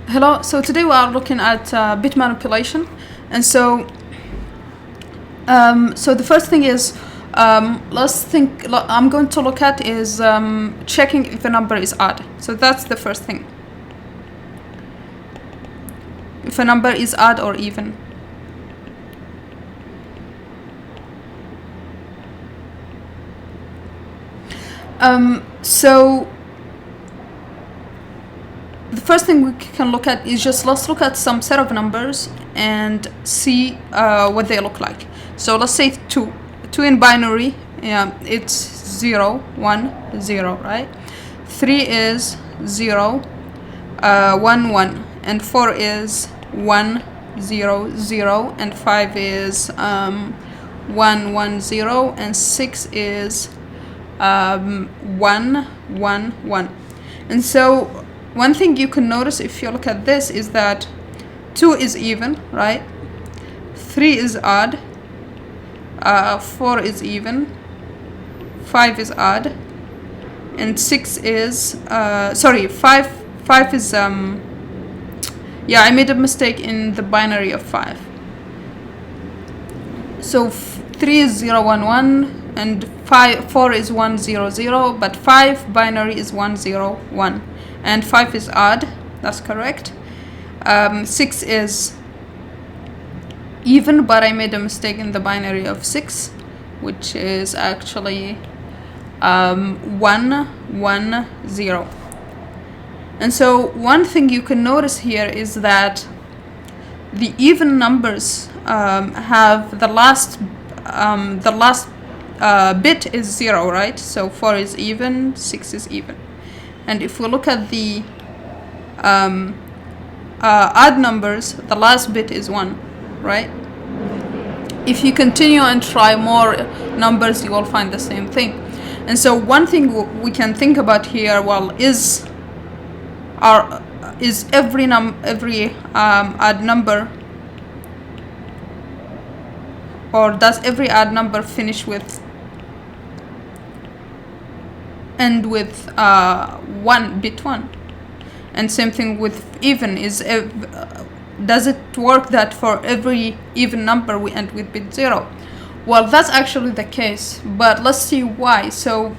Hello, so today we are looking at bit manipulation. And so the first thing is, I'm going to look at is checking if the number is odd. So that's the first thing. If a number is odd or even. So the first thing we can look at is let's look at some set of numbers and see what they look like. So let's say 2 in binary, it's 0 1 0, right? 3 is 0 1 1, and 4 is 1 0 0, and 5 is 1 1 0, and 6 is 1 1 1. And so one thing you can notice if you look at this is that 2 is even, right? 3 is odd, 4 is even, 5 is odd, and 6 is 5 is I made a mistake in the binary of 5. So 3 is 0 1 1, and 4 is 1 0 0, but 5 binary is 1 0 1, and 5 is odd. That's correct. 6 is even, but I made a mistake in the binary of 6, which is actually 1 1 0. And so one thing you can notice here is that the even numbers have the last bit is 0, right? So 4 is even, 6 is even. And if we look at the odd numbers, the last bit is 1, right? If you continue and try more numbers, you will find the same thing. And so one thing we can think about here, is every odd number, or does every odd number end with 1 bit 1? And same thing with even, does it work that for every even number we end with bit 0? Well, that's actually the case, but let's see why. So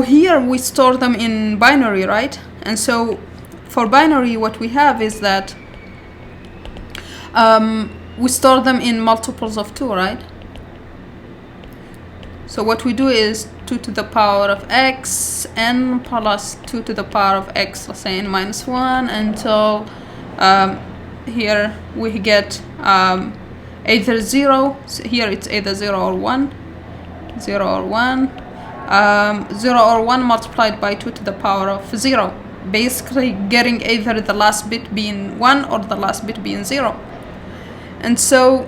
here we store them in binary, right? And so for binary, what we have is that we store them in multiples of 2, right? So what we do is 2 to the power of x n plus 2 to the power of x, let's say n minus 1, until here we get either 0, so here it's either 0 or 1, 0 or 1, 0 or 1 multiplied by 2 to the power of 0, basically getting either the last bit being 1 or the last bit being 0. And so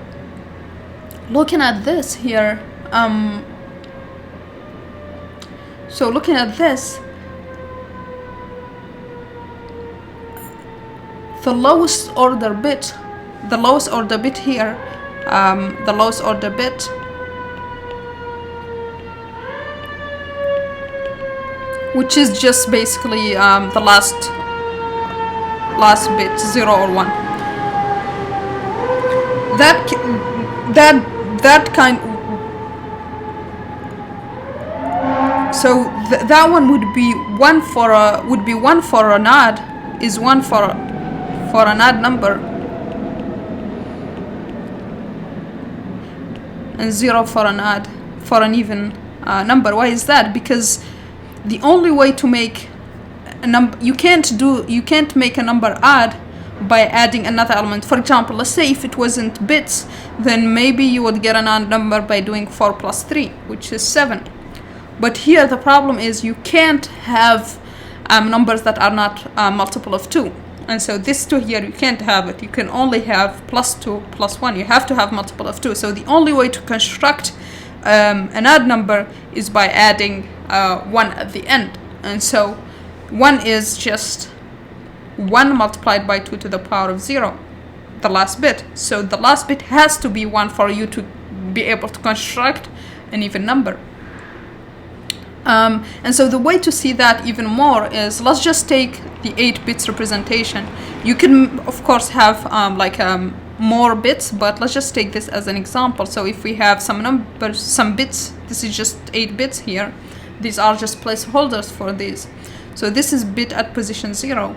looking at this here, looking at this, the lowest order bit here, the lowest order bit which is just basically the last bit, 0 or 1. That kind. So that one would be 1 for an odd, is 1 for an odd number, and 0 for an even number. Why is that? Because the only way to make a number, you can't make a number odd by adding another element. For example, let's say if it wasn't bits, then maybe you would get an odd number by doing 4 plus 3, which is 7. But here the problem is you can't have numbers that are not multiple of 2. And so this 2 here, you can't have it. You can only have plus 2 plus 1. You have to have multiple of 2. So the only way to construct an odd number is by adding 1 at the end. And so 1 is just 1 multiplied by 2 to the power of 0, the last bit. So the last bit has to be 1 for you to be able to construct an even number. And so the way to see that even more is, let's just take the 8 bits representation. You can of course have more bits, but let's just take this as an example. So if we have some numbers, some bits, this is just 8 bits here. These are just placeholders for these. So this is bit at position 0,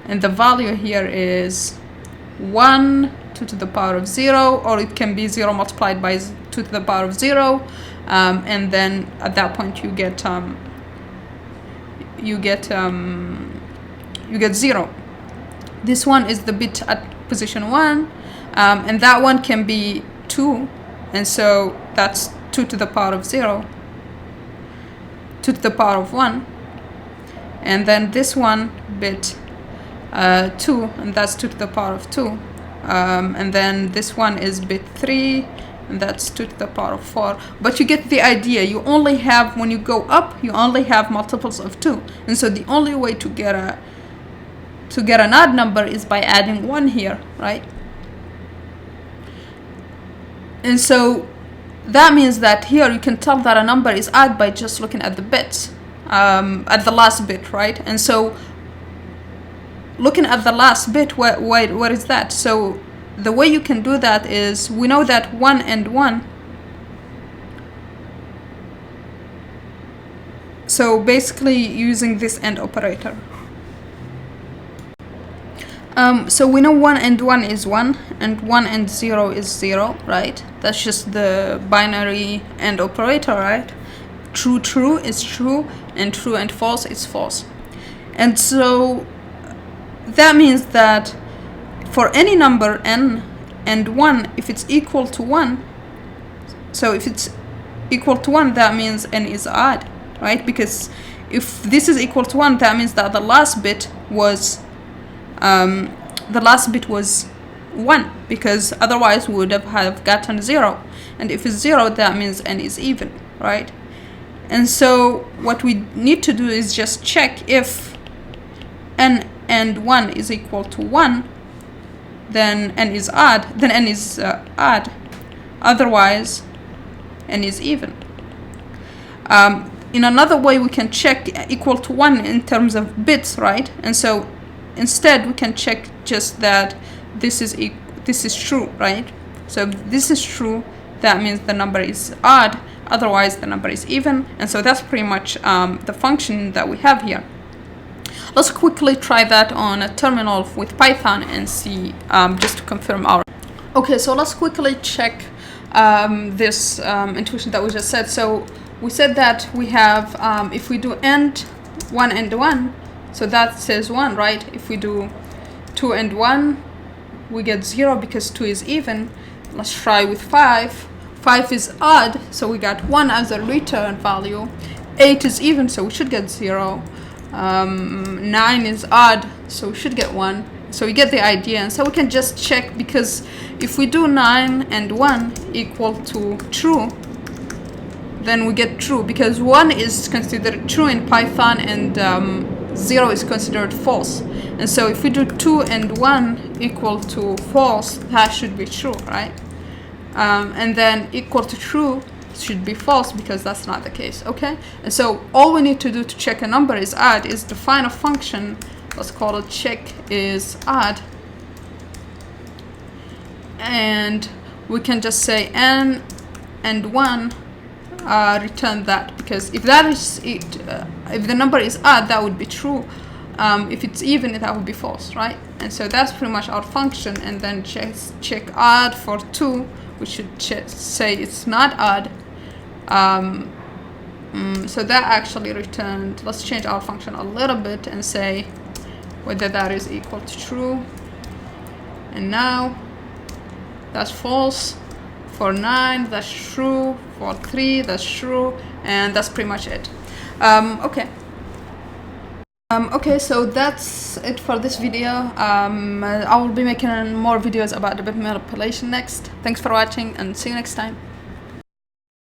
and the value here is 1, 2 to the power of 0, or it can be 0 multiplied by 2 to the power of 0, and then at that point you get 0. This one is the bit at position 1, and that one can be 2, and so that's 2 to the power of 0, 2 to the power of 1, and then this one bit 2, and that's 2 to the power of 2, and then this one is bit 3, and that's 2 to the power of 4. But you get the idea. You only have, when you go up, you only have multiples of 2, and so the only way to get an odd number is by adding 1 here, right? And so that means that here you can tell that a number is odd by just looking at the bits, at the last bit, right? And so looking at the last bit, what is that? So the way you can do that is, we know that 1 and 1. So basically using this AND operator. So we know 1 and 1 is 1, and 1 and 0 is 0, right? That's just the binary AND operator, right? True, true is true, and true and false is false. And so that means that for any number n and 1, if it's equal to 1, so if it's equal to 1, that means n is odd, right? Because if this is equal to 1, that means that the last bit was 1, because otherwise we would have gotten 0. And if it's 0, that means n is even, right? And so what we need to do is just check if n and 1 is equal to 1, then n is odd, odd. Otherwise, n is even. In another way, we can check equal to 1 in terms of bits, right? And so instead, we can check just that this is true, right? So if this is true, that means the number is odd. Otherwise, the number is even. And so that's pretty much the function that we have here. Let's quickly try that on a terminal with Python and see, just to confirm our. Okay, so let's quickly check this intuition that we just said. So we said that we have, if we do AND 1 and 1, so that says 1, right? If we do 2 and 1, we get 0 because 2 is even. Let's try with 5. 5 is odd, so we got 1 as a return value. 8 is even, so we should get 0. 9 is odd, so we should get 1. So we get the idea, and so we can just check, because if we do 9 and 1 equal to true, then we get true, because 1 is considered true in Python and 0 is considered false. And so if we do 2 and 1 equal to false, that should be true, right? And then equal to true should be false, because that's not the case, okay? And so all we need to do to check a number is odd is define a function. Let's call it check is odd, and we can just say n and 1 return that, because if that is it, if the number is odd, that would be true. If it's even, that would be false, right? And so that's pretty much our function. And then check odd for 2, we should say it's not odd. So that actually returned. Let's change our function a little bit and say whether that is equal to true. And now that's false. For 9, that's true. For 3, that's true. And that's pretty much it. Okay. Okay, so that's it for this video. I will be making more videos about the bit manipulation next. Thanks for watching, and see you next time.